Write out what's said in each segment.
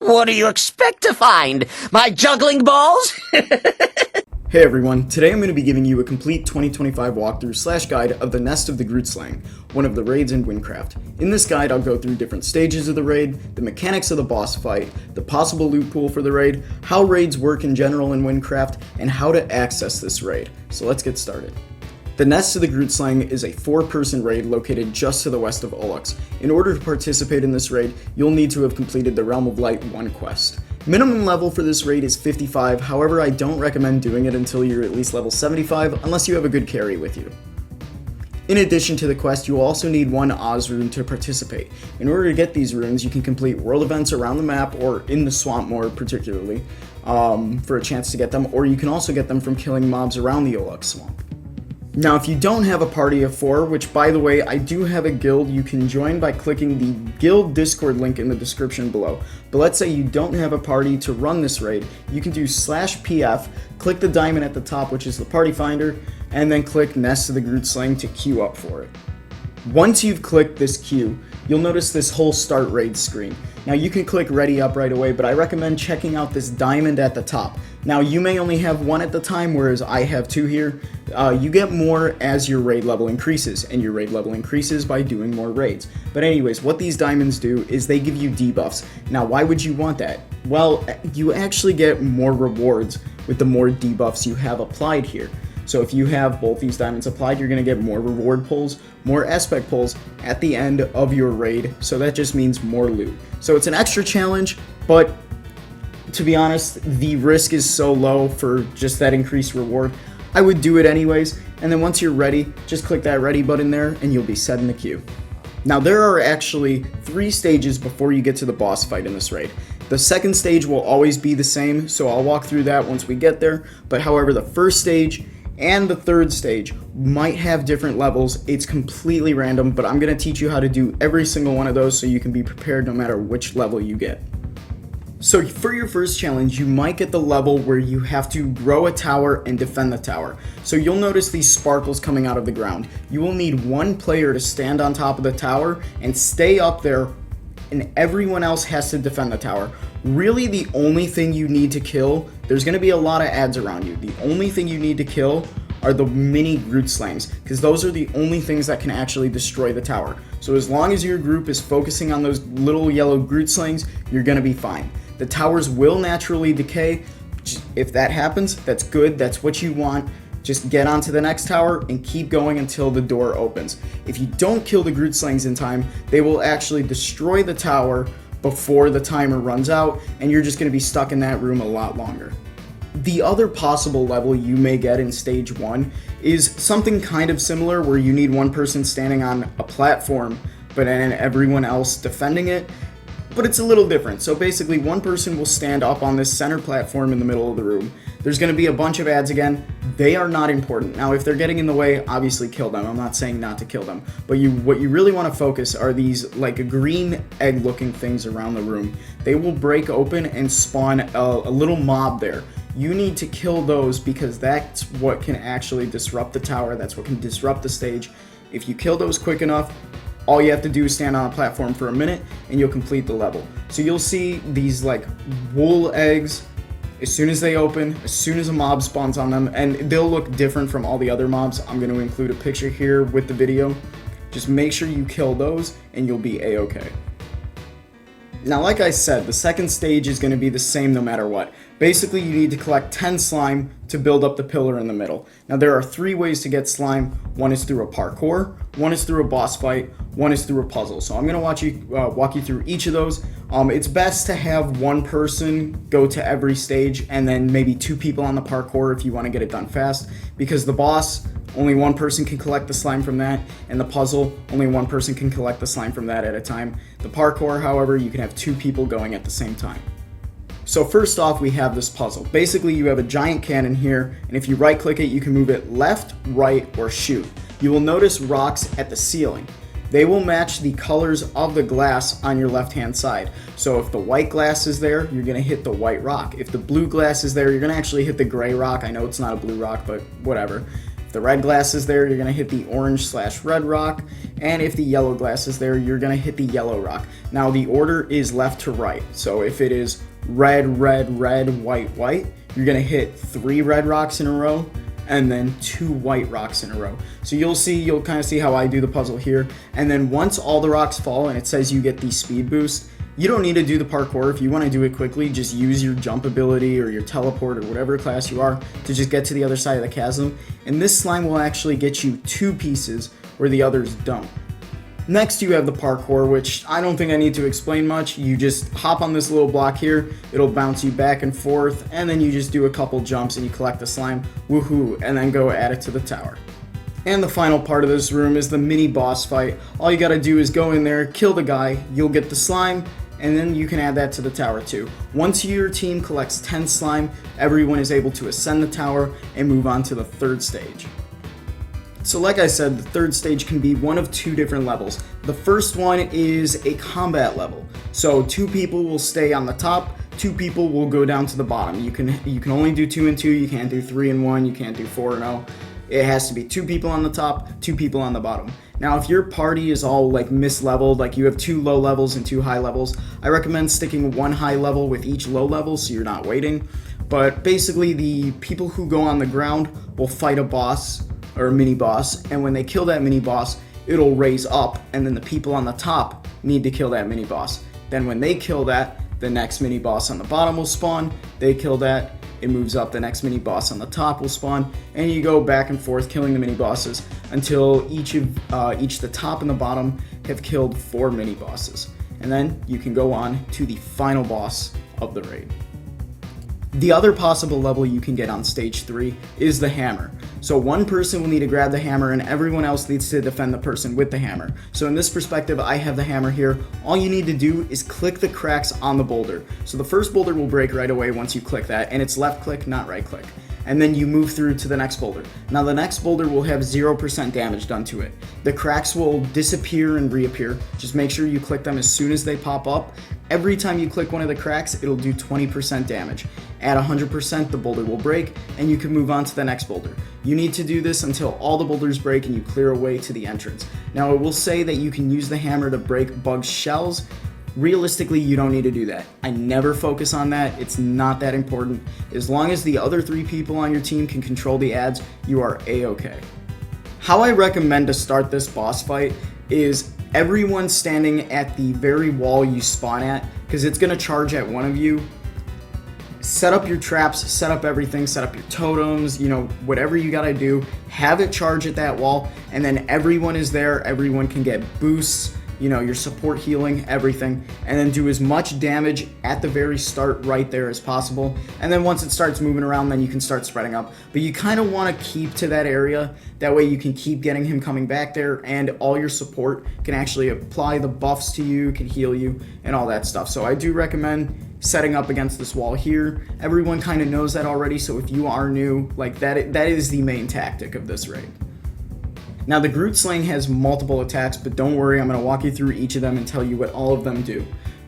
What do you expect to find? My juggling balls? Hey everyone, today I'm going to be giving you a complete 2025 walkthrough / guide of the Nest of the Grootslags, one of the raids in Wynncraft. In this guide, I'll go through different stages of the raid, the mechanics of the boss fight, the possible loot pool for the raid, how raids work in general in Wynncraft, and how to access this raid. So let's get started. The Nest of the Grootslags is a 4-person raid located just to the west of Olux. In order to participate in this raid, you'll need to have completed the Realm of Light 1 quest. Minimum level for this raid is 55, however I don't recommend doing it until you're at least level 75 unless you have a good carry with you. In addition to the quest, you will also need 1 Oz rune to participate. In order to get these runes, you can complete world events around the map or in the swamp more particularly for a chance to get them, or you can also get them from killing mobs around the Olux swamp. Now, if you don't have a party of 4, which by the way, I do have a guild you can join by clicking the guild Discord link in the description below. But let's say you don't have a party to run this raid, you can do /PF, click the diamond at the top, which is the party finder, and then click Nest of the Grootslags to queue up for it. Once you've clicked this queue, you'll notice this whole start raid screen. Now you can click ready up right away, but I recommend checking out this diamond at the top. Now you may only have 1 at the time, whereas I have 2 here. You get more as your raid level increases, and your raid level increases by doing more raids. But anyways, what these diamonds do is they give you debuffs. Now why would you want that? Well, you actually get more rewards with the more debuffs you have applied here. So if you have both these diamonds applied, you're going to get more reward pulls, more aspect pulls at the end of your raid, so that just means more loot. So it's an extra challenge, but to be honest, the risk is so low for just that increased reward. I would do it anyways, and then once you're ready, just click that ready button there and you'll be set in the queue. Now there are actually 3 stages before you get to the boss fight in this raid. The second stage will always be the same, so I'll walk through that once we get there, but however the first stage and the third stage might have different levels. It's completely random, but I'm going to teach you how to do every single one of those so you can be prepared no matter which level you get. So for your first challenge, you might get the level where you have to grow a tower and defend the tower. So you'll notice these sparkles coming out of the ground. You will need 1 player to stand on top of the tower and stay up there, and everyone else has to defend the tower. Really, the only thing you need to kill, there's going to be a lot of ads around you. The only thing you need to kill are the mini Grootslags, because those are the only things that can actually destroy the tower. So as long as your group is focusing on those little yellow Grootslags, you're going to be fine. The towers will naturally decay. If that happens, that's good. That's what you want. Just get onto the next tower and keep going until the door opens. If you don't kill the Grootslags in time, they will actually destroy the tower before the timer runs out, and you're just going to be stuck in that room a lot longer. The other possible level you may get in stage 1 is something kind of similar, where you need 1 person standing on a platform, but then everyone else defending it. But it's a little different. So basically 1 person will stand up on this center platform in the middle of the room. There's going to be a bunch of ads again. They are not important. Now if they're getting in the way, obviously kill them. I'm not saying not to kill them. But what you really want to focus are these like green egg looking things around the room. They will break open and spawn a little mob there. You need to kill those because that's what can actually disrupt the tower. That's what can disrupt the stage. If you kill those quick enough, all you have to do is stand on a platform for a minute and you'll complete the level. So you'll see these like wool eggs as soon as they open, as soon as a mob spawns on them, and they'll look different from all the other mobs. I'm going to include a picture here with the video. Just make sure you kill those and you'll be a-okay. Now, like I said, the second stage is going to be the same no matter what. Basically, you need to collect 10 slime to build up the pillar in the middle. Now, there are 3 ways to get slime. 1 is through a parkour, 1 is through a boss fight, 1 is through a puzzle. So I'm going to walk you through each of those. It's best to have 1 person go to every stage and then maybe 2 people on the parkour if you want to get it done fast, because the boss, only 1 person can collect the slime from that, and the puzzle, only 1 person can collect the slime from that at a time. The parkour, however, you can have 2 people going at the same time. So first off, we have this puzzle. Basically, you have a giant cannon here, and if you right click it, you can move it left, right, or shoot. You will notice rocks at the ceiling. They will match the colors of the glass on your left hand side. So if the white glass is there, you're going to hit the white rock. If the blue glass is there, you're going to actually hit the gray rock. I know it's not a blue rock, but whatever. If the red glass is there, you're going to hit the orange/red rock, and if the yellow glass is there, you're going to hit the yellow rock. Now the order is left to right, so if it is red, red, red, white, white, you're going to hit 3 red rocks in a row, and then 2 white rocks in a row. So you'll kind of see how I do the puzzle here. And then once all the rocks fall and it says you get the speed boost, you don't need to do the parkour. If you want to do it quickly, just use your jump ability or your teleport or whatever class you are to just get to the other side of the chasm. And this slime will actually get you 2 pieces where the others don't. Next, you have the parkour, which I don't think I need to explain much. You just hop on this little block here, it'll bounce you back and forth, and then you just do a couple jumps and you collect the slime, woohoo, and then go add it to the tower. And the final part of this room is the mini boss fight. All you gotta do is go in there, kill the guy, you'll get the slime, and then you can add that to the tower too. Once your team collects 10 slime, everyone is able to ascend the tower and move on to the 3rd stage. So like I said, the 3rd stage can be one of 2 different levels. The first one is a combat level. So 2 people will stay on the top, 2 people will go down to the bottom. You can only do 2 and 2, you can't do 3 and 1, you can't do 4 and 0. It has to be 2 people on the top, 2 people on the bottom. Now if your party is all like misleveled, like you have 2 low levels and 2 high levels, I recommend sticking 1 high level with each low level so you're not waiting. But basically the people who go on the ground will fight a boss or a mini boss, and when they kill that mini boss, it'll raise up, and then the people on the top need to kill that mini boss. Then when they kill that, the next mini boss on the bottom will spawn, they kill that, it moves up, the next mini boss on the top will spawn, and you go back and forth killing the mini bosses until each the top and the bottom have killed 4 mini bosses. And then you can go on to the final boss of the raid. The other possible level you can get on stage 3 is the hammer. So one person will need to grab the hammer and everyone else needs to defend the person with the hammer. So in this perspective, I have the hammer here. All you need to do is click the cracks on the boulder. So the first boulder will break right away once you click that, and it's left click, not right click. And then you move through to the next boulder. Now the next boulder will have 0% damage done to it. The cracks will disappear and reappear. Just make sure you click them as soon as they pop up. Every time you click one of the cracks, it'll do 20% damage. At 100%, the boulder will break, and you can move on to the next boulder. You need to do this until all the boulders break and you clear a way to the entrance. Now it will say that you can use the hammer to break bug shells. Realistically, you don't need to do that. I never focus on that. It's not that important. As long as the other 3 people on your team can control the ads, you are A-okay. How I recommend to start this boss fight is everyone standing at the very wall you spawn at, because it's going to charge at one of you. Set up your traps, set up everything, set up your totems, whatever you gotta do, have it charge at that wall, and then everyone is there, everyone can get boosts, your support healing, everything, and then do as much damage at the very start right there as possible. And then once it starts moving around, then you can start spreading up. But you kind of want to keep to that area, that way you can keep getting him coming back there, and all your support can actually apply the buffs to you, can heal you, and all that stuff. So I do recommend setting up against this wall here. Everyone kind of knows that already, so if you are new, that is the main tactic of this raid. Now the Grootslags has multiple attacks, but don't worry, I'm going to walk you through each of them and tell you what all of them do.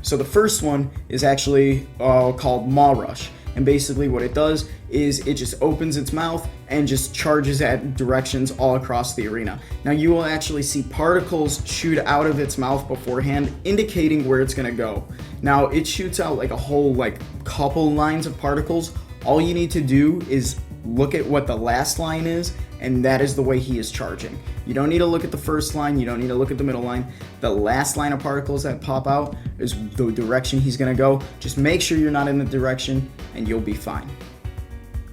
So the first one is actually called Maw Rush, and basically what it does is it just opens its mouth and just charges at directions all across the arena. Now you will actually see particles shoot out of its mouth beforehand, indicating where it's going to go. Now it shoots out a whole couple lines of particles. All you need to do is look at what the last line is, and that is the way he is charging. You don't need to look at the first line, you don't need to look at the middle line. The last line of particles that pop out is the direction he's gonna go. Just make sure you're not in the direction and you'll be fine.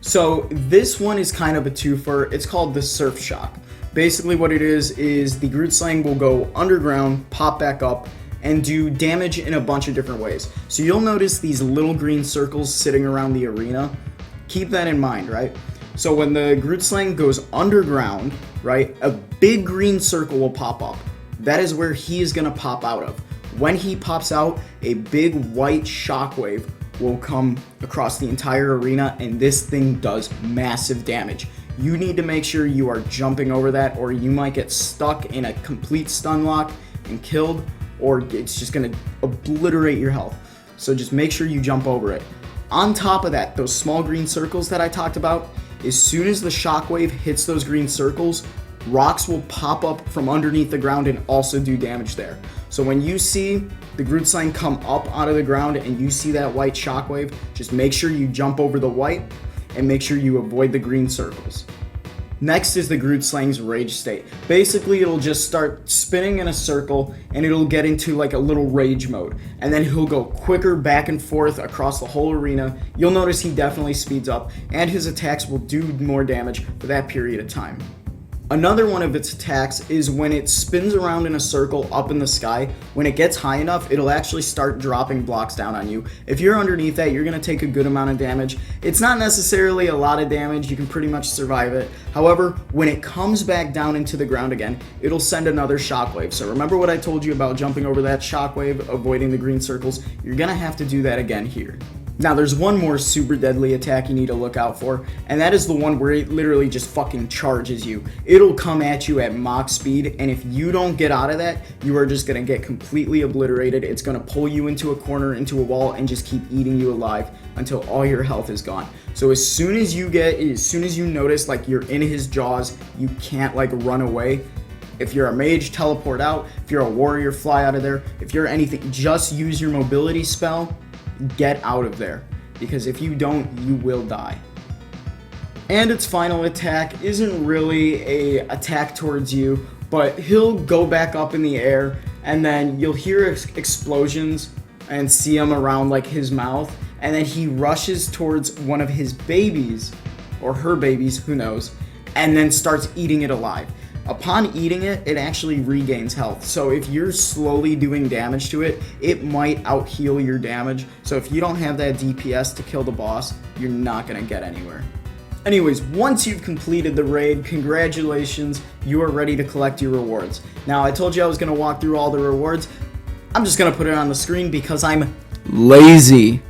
So this one is kind of a twofer. It's called the Surf Shock. Basically what it is the Grootslags will go underground, pop back up, and do damage in a bunch of different ways. So you'll notice these little green circles sitting around the arena. Keep that in mind, right? So when the Grootslags goes underground, right, a big green circle will pop up. That is where he is gonna pop out of. When he pops out, a big white shockwave will come across the entire arena, and this thing does massive damage. You need to make sure you are jumping over that, or you might get stuck in a complete stun lock and killed, or it's just gonna obliterate your health. So just make sure you jump over it. On top of that, those small green circles that I talked about, as soon as the shockwave hits those green circles, rocks will pop up from underneath the ground and also do damage there. So when you see the Grootslag come up out of the ground and you see that white shockwave, just make sure you jump over the white and make sure you avoid the green circles. Next is the Grootslag's rage state. Basically, it'll just start spinning in a circle and it'll get into like a little rage mode. And then he'll go quicker back and forth across the whole arena. You'll notice he definitely speeds up and his attacks will do more damage for that period of time. Another one of its attacks is when it spins around in a circle up in the sky. When it gets high enough, it'll actually start dropping blocks down on you. If you're underneath that, you're going to take a good amount of damage. It's not necessarily a lot of damage. You can pretty much survive it. However, when it comes back down into the ground again, it'll send another shockwave. So remember what I told you about jumping over that shockwave, avoiding the green circles? You're going to have to do that again here. Now, there's one more super deadly attack you need to look out for, and that is the one where it literally just fucking charges you. It'll come at you at Mach speed, and if you don't get out of that, you are just gonna get completely obliterated. It's gonna pull you into a corner, into a wall, and just keep eating you alive until all your health is gone. So as soon as you notice like you're in his jaws, you can't like run away. If you're a mage, teleport out. If you're a warrior, fly out of there. If you're anything, just use your mobility spell. Get out of there, because if you don't, you will die. And its final attack isn't really a attack towards you, but he'll go back up in the air and then you'll hear explosions and see him around like his mouth, and then he rushes towards one of his babies or her babies, who knows, and then starts eating it alive. Upon eating it, it actually regains health. So if you're slowly doing damage to it, it might out-heal your damage. So if you don't have that DPS to kill the boss, you're not going to get anywhere. Anyways, once you've completed the raid, congratulations, you are ready to collect your rewards. Now, I told you I was going to walk through all the rewards. I'm just going to put it on the screen because I'm lazy.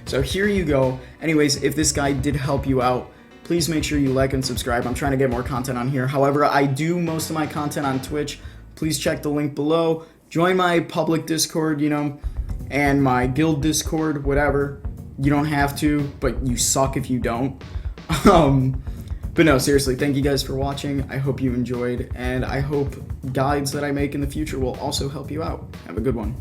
So here you go. Anyways, if this guide did help you out, please make sure you like and subscribe. I'm trying to get more content on here. However, I do most of my content on Twitch. Please check the link below. Join my public Discord, and my guild Discord, whatever. You don't have to, but you suck if you don't. But no, seriously, thank you guys for watching. I hope you enjoyed, and I hope guides that I make in the future will also help you out. Have a good one.